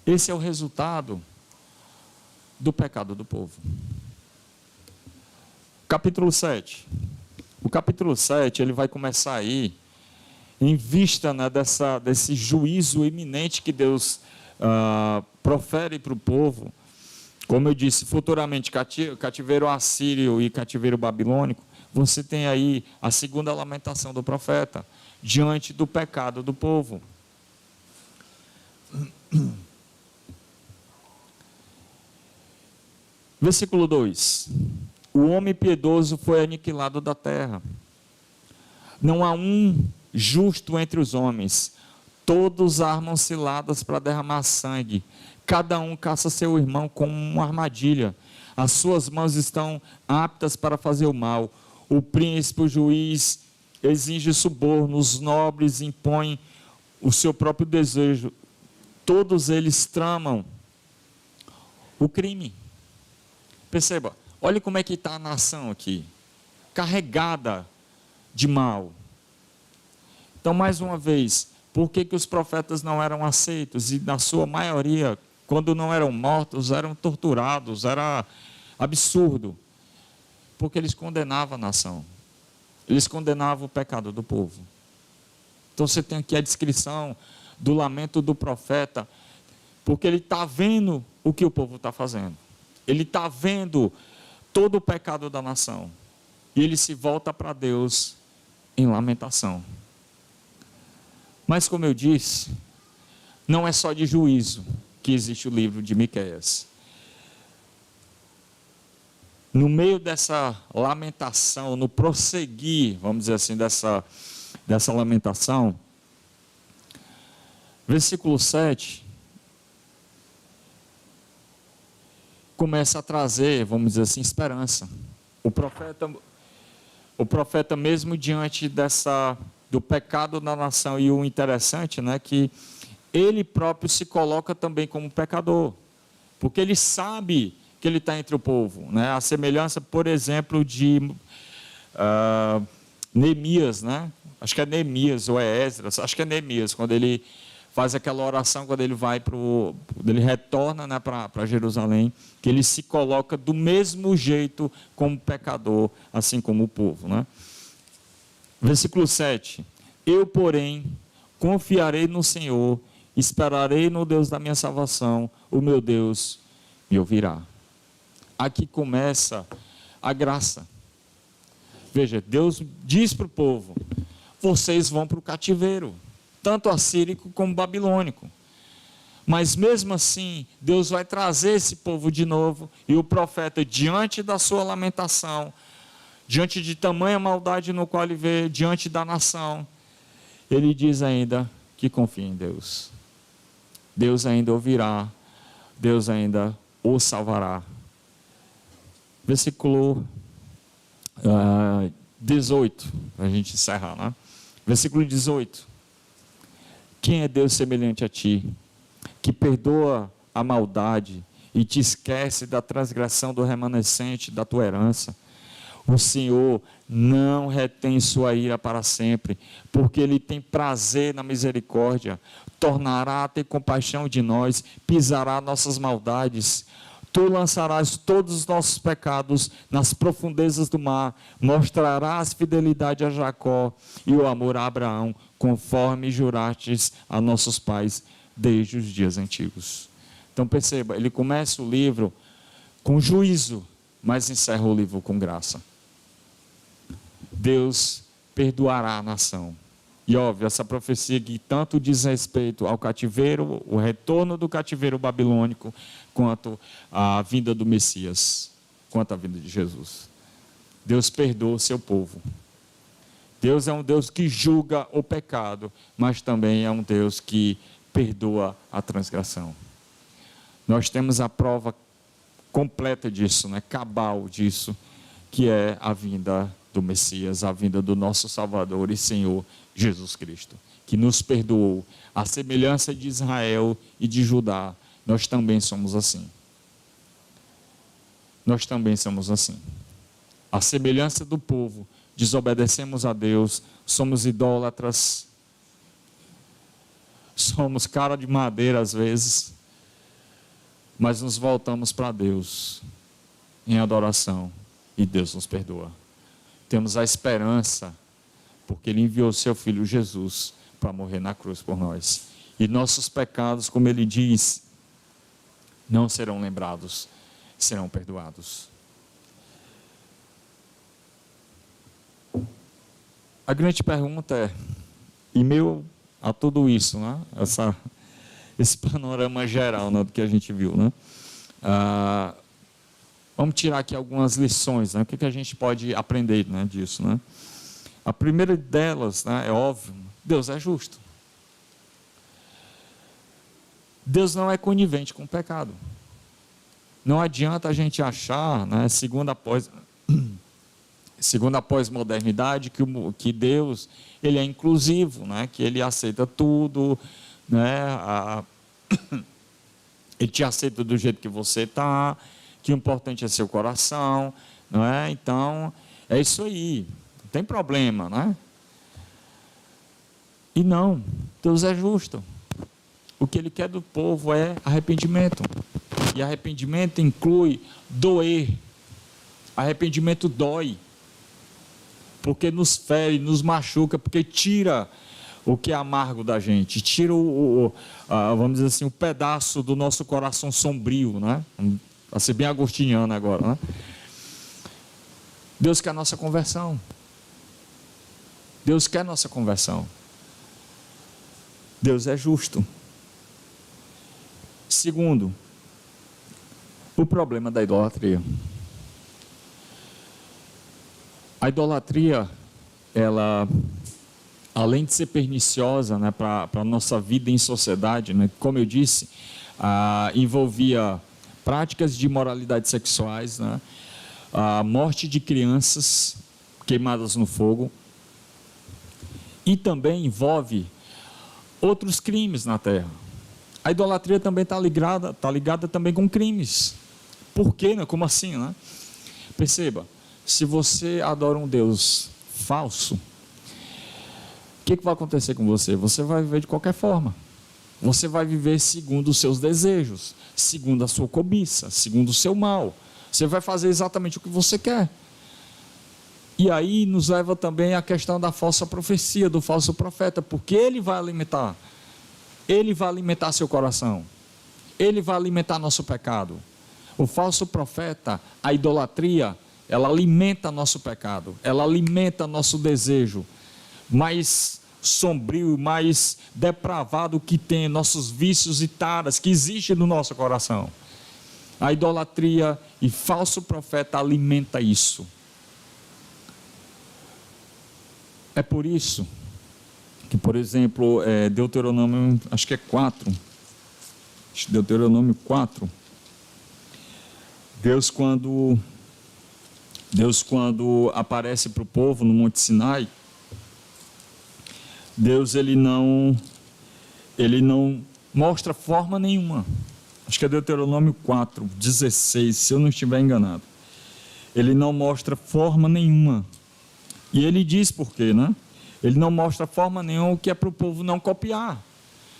Esse é o resultado do pecado do povo. Capítulo 7. O capítulo 7, ele vai começar aí, em vista, né, desse juízo iminente que Deus profere para o povo. Como eu disse, futuramente cativeiro assírio e cativeiro babilônico. Você tem aí a segunda lamentação do profeta, diante do pecado do povo. Versículo 2. O homem piedoso foi aniquilado da terra. Não há um justo entre os homens. Todos armam ciladas para derramar sangue. Cada um caça seu irmão com uma armadilha. As suas mãos estão aptas para fazer o mal. O príncipe, o juiz, exige suborno. Os nobres impõem o seu próprio desejo. Todos eles tramam o crime. Perceba, olha como é que está a nação aqui. Carregada de mal. Então, mais uma vez, por que os profetas não eram aceitos? E na sua maioria, quando não eram mortos, eram torturados, era absurdo. Porque eles condenavam a nação. Eles condenavam o pecado do povo. Então você tem aqui a descrição do lamento do profeta, porque ele está vendo o que o povo está fazendo. Ele está vendo todo o pecado da nação. E ele se volta para Deus em lamentação. Mas como eu disse, não é só de juízo que existe o livro de Miqueias. No meio dessa lamentação, no prosseguir, vamos dizer assim, dessa lamentação, versículo 7, começa a trazer, vamos dizer assim, esperança. O profeta mesmo diante do pecado da nação, e o interessante, né, que ele próprio se coloca também como pecador, porque ele sabe que ele está entre o povo, né? A semelhança, por exemplo, de Neemias, né? Acho que é Neemias ou é Esdras, acho que é Neemias, quando ele faz aquela oração, quando ele ele retorna, né, para Jerusalém, que ele se coloca do mesmo jeito como pecador, assim como o povo, né? Versículo 7. Eu, porém, confiarei no Senhor, esperarei no Deus da minha salvação, o meu Deus me ouvirá. Aqui começa a graça. Veja, Deus diz para o povo: vocês vão para o cativeiro, tanto assírico como babilônico. Mas mesmo assim, Deus vai trazer esse povo de novo, e o profeta, diante da sua lamentação, diante de tamanha maldade no qual ele vê, diante da nação, ele diz ainda que confia em Deus. Deus ainda ouvirá, Deus ainda o salvará. Versículo 18, para a gente encerrar, né? Versículo 18. Quem é Deus semelhante a ti, que perdoa a maldade e te esquece da transgressão do remanescente da tua herança? O Senhor não retém sua ira para sempre, porque Ele tem prazer na misericórdia, tornará a ter compaixão de nós, pisará nossas maldades. Tu lançarás todos os nossos pecados nas profundezas do mar, mostrarás fidelidade a Jacó e o amor a Abraão, conforme jurastes a nossos pais desde os dias antigos. Então perceba, ele começa o livro com juízo, mas encerra o livro com graça. Deus perdoará a nação. E óbvio, essa profecia que tanto diz respeito ao cativeiro, o retorno do cativeiro babilônico, quanto à vinda do Messias, quanto à vinda de Jesus. Deus perdoa o seu povo. Deus é um Deus que julga o pecado, mas também é um Deus que perdoa a transgressão. Nós temos a prova completa disso, né? Cabal disso, que é a vinda do Messias, a vinda do nosso Salvador e Senhor Jesus Cristo, que nos perdoou. A semelhança de Israel e de Judá, nós também somos assim. Nós também somos assim. A semelhança do povo, desobedecemos a Deus, somos idólatras, somos cara de madeira às vezes, mas nos voltamos para Deus em adoração e Deus nos perdoa. Temos a esperança, porque Ele enviou seu Filho Jesus para morrer na cruz por nós. E nossos pecados, como Ele diz, não serão lembrados, serão perdoados. A grande pergunta é, em meio a tudo isso, né? Esse panorama geral, né, do que a gente viu, né? Vamos tirar aqui algumas lições, né? O que a gente pode aprender, né, disso, né? A primeira delas, né, é óbvio, Deus é justo. Deus não é conivente com o pecado. Não adianta a gente achar, né, segundo a pós-modernidade, que Deus ele é inclusivo, né, que Ele aceita tudo, né, Ele te aceita do jeito que você está, que o importante é seu coração, não é? Então, é isso aí, não tem problema, né? E não, Deus é justo. O que Ele quer do povo é arrependimento. E arrependimento inclui doer. Arrependimento dói. Porque nos fere, nos machuca, porque tira o que é amargo da gente, tira vamos dizer assim, um pedaço do nosso coração sombrio, né? Vai ser bem agostiniano agora, né? Deus quer a nossa conversão. Deus quer a nossa conversão. Deus é justo. Segundo, o problema da idolatria. A idolatria, ela, além de ser perniciosa, né, para a nossa vida em sociedade, né, como eu disse, envolvia práticas de imoralidade sexuais, né, a morte de crianças queimadas no fogo, e também envolve outros crimes na terra. A idolatria também está ligada também com crimes. Por quê? Né? Como assim? Né? Perceba, se você adora um Deus falso, o que vai acontecer com você? Você vai viver de qualquer forma. Você vai viver segundo os seus desejos, segundo a sua cobiça, segundo o seu mal. Você vai fazer exatamente o que você quer. E aí nos leva também à questão da falsa profecia, do falso profeta, porque ele vai alimentar seu coração, ele vai alimentar nosso pecado. O falso profeta, a idolatria, ela alimenta nosso pecado, ela alimenta nosso desejo mais sombrio, mais depravado que tem, nossos vícios e taras que existem no nosso coração. A idolatria e falso profeta alimenta isso. É por isso que, por exemplo, Deuteronômio, acho que é 4, Deuteronômio 4, Deus quando aparece para o povo no Monte Sinai, Deus ele não mostra forma nenhuma. Acho que é Deuteronômio 4, 16, se eu não estiver enganado. Ele não mostra forma nenhuma. E ele diz por quê, né? Ele não mostra forma nenhuma, o que é para o povo não copiar.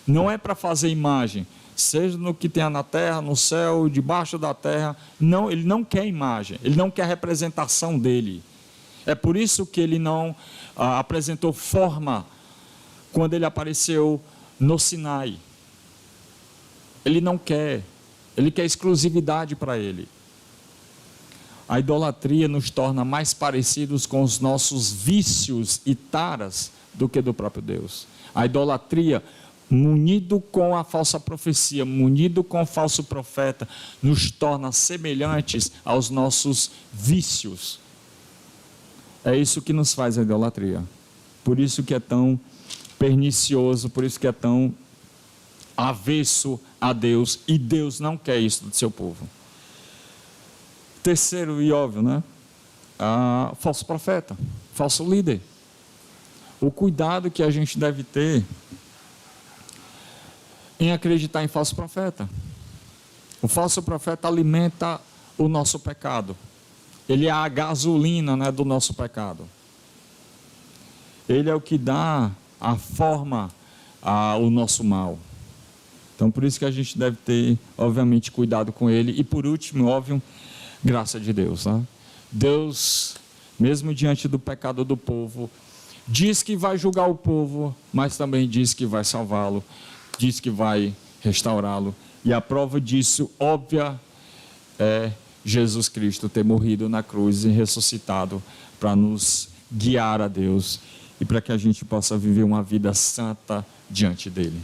Não é para fazer imagem, seja no que tenha na terra, no céu, debaixo da terra. Não, ele não quer imagem, ele não quer representação dele. É por isso que ele não apresentou forma quando ele apareceu no Sinai. Ele não quer, ele quer exclusividade para ele. A idolatria nos torna mais parecidos com os nossos vícios e taras do que do próprio Deus. A idolatria, munido com a falsa profecia, munido com o falso profeta, nos torna semelhantes aos nossos vícios. É isso que nos faz a idolatria. Por isso que é tão pernicioso, por isso que é tão avesso a Deus, e Deus não quer isso do seu povo. Terceiro e óbvio, né? Falso profeta, falso líder. O cuidado que a gente deve ter em acreditar em falso profeta. O falso profeta alimenta o nosso pecado. Ele é a gasolina, né, do nosso pecado. Ele é o que dá a forma ao nosso mal. Então, por isso que a gente deve ter, obviamente, cuidado com ele. E por último, óbvio, graça de Deus, né? Deus, mesmo diante do pecado do povo, diz que vai julgar o povo, mas também diz que vai salvá-lo, diz que vai restaurá-lo. E a prova disso, óbvia, é Jesus Cristo ter morrido na cruz e ressuscitado para nos guiar a Deus e para que a gente possa viver uma vida santa diante dele.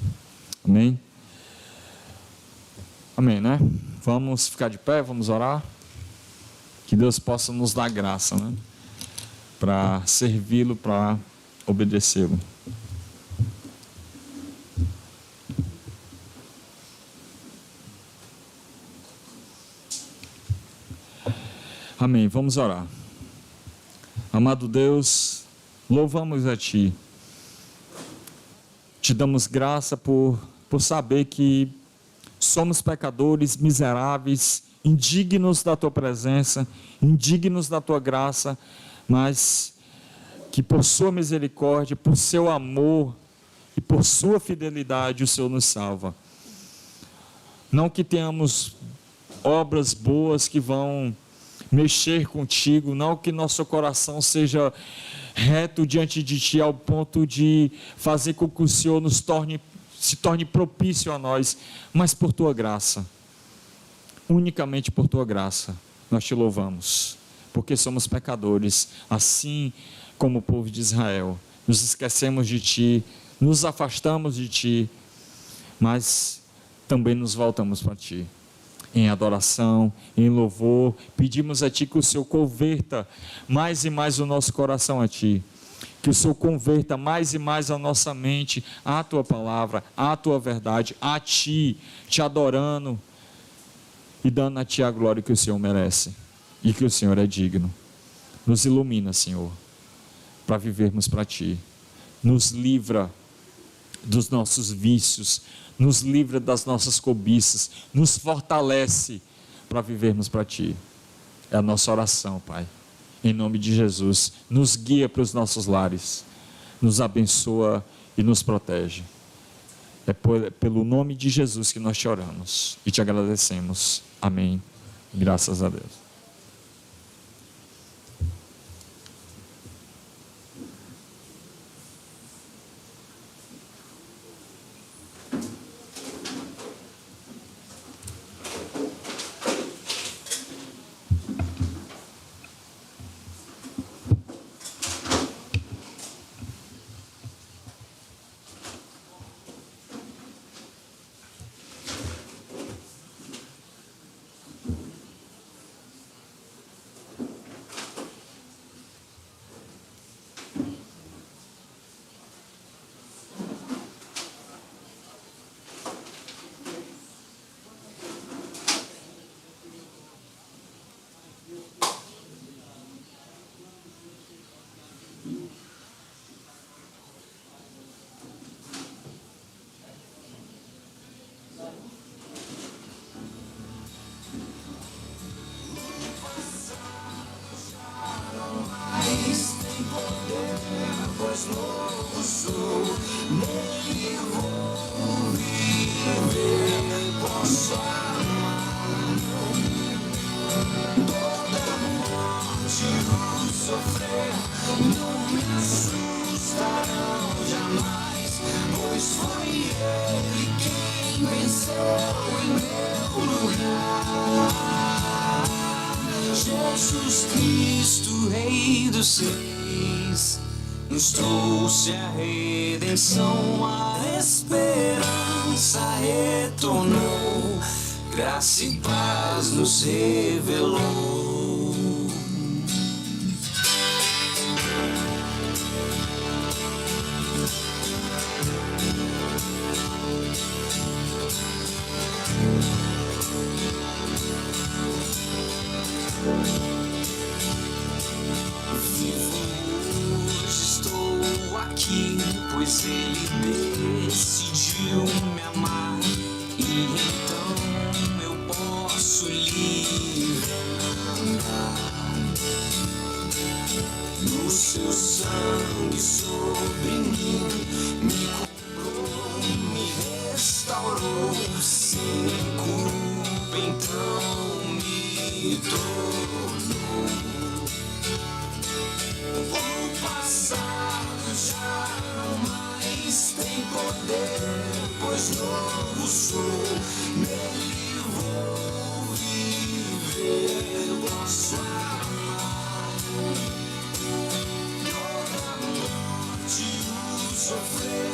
Amém? Amém, né? Vamos ficar de pé, vamos orar. Que Deus possa nos dar graça, né? Para servi-lo, para obedecê-lo. Amém, vamos orar. Amado Deus, louvamos a Ti. Te damos graça por saber que somos pecadores, miseráveis, indignos da Tua presença, indignos da Tua graça, mas que por Sua misericórdia, por Seu amor e por Sua fidelidade o Senhor nos salva. Não que tenhamos obras boas que vão mexer contigo, não que nosso coração seja reto diante de Ti ao ponto de fazer com que o Senhor se torne propício a nós, mas por Tua graça, unicamente por Tua graça, nós Te louvamos, porque somos pecadores, assim como o povo de Israel, nos esquecemos de Ti, nos afastamos de Ti, mas também nos voltamos para Ti. Em adoração, em louvor, pedimos a Ti que o Senhor converta mais e mais o nosso coração a Ti, que o Senhor converta mais e mais a nossa mente à Tua palavra, à Tua verdade, a Ti, Te adorando e dando a Ti a glória que o Senhor merece e que o Senhor é digno. Nos ilumina, Senhor, para vivermos para Ti, nos livra dos nossos vícios, nos livra das nossas cobiças, nos fortalece para vivermos para Ti. É a nossa oração, Pai. Em nome de Jesus, nos guia para os nossos lares, nos abençoa e nos protege. É pelo nome de Jesus que nós te oramos e te agradecemos. Amém. Graças a Deus. em meu lugar. Jesus Cristo, Rei dos Reis, nos trouxe a redenção, a esperança retornou, graça e paz nos revelou. Aqui, pois ele decidiu me amar, e então eu posso livre andar. No seu sangue sobre mim me comprou, me restaurou, sem culpa então me tornou. O passado já não mais tem poder, pois novo sou, nele vou viver, posso amar. Toda morte o sofrer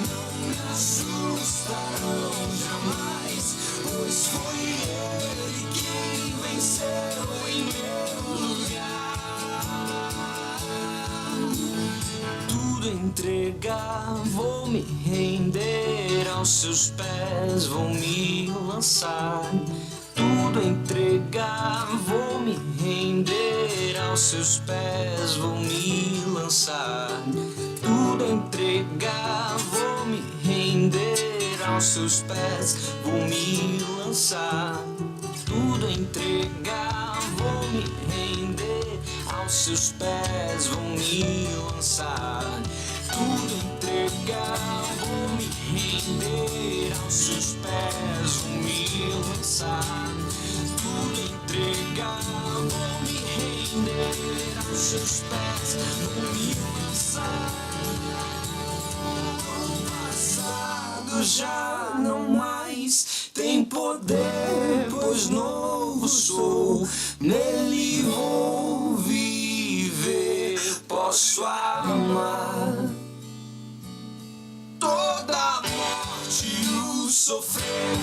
não me assustarão jamais, pois foi ele quem venceu em meu lugar. Tudo entregar, vou me render aos seus pés, vou me lançar. Tudo entregar, vou me render aos seus pés, vou me lançar. Tudo entregar, vou me render aos seus pés, vou me lançar. Tudo entregar, vou me render aos seus pés, vou me lançar. Tudo entregar, vou me render aos seus pés, vou me lançar. Tudo entregar, vou me render aos seus pés, vou me lançar. O passado já não mais tem poder, pois novo sou, nele vou viver, posso amar. Toda morte e o sofrer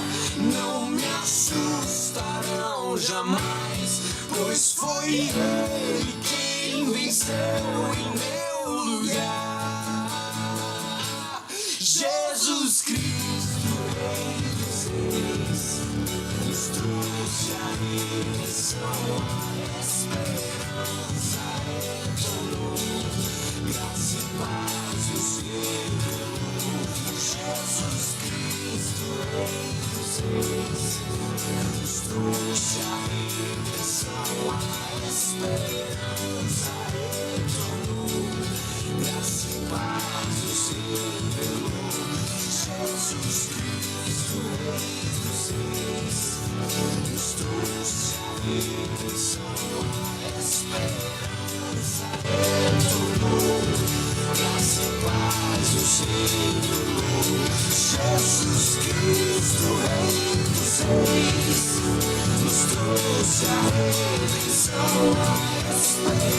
não me assustarão jamais, pois foi ele quem venceu em meu lugar. Jesus Cristo, Rei dos Reis, nos trouxe a redenção, a esperança retornou, graça e paz nos revelou. Jesus Cristo, Rei dos Reis, nos trouxe a redenção, a esperança retornou, graça e paz nos revelou. Jesus Cristo, Rei dos Reis, nos trouxe a redenção, a esperança retornou, graça e paz nos revelou. Jesus Cristo, Rei dos Reis, nos trouxe a redenção, a esperança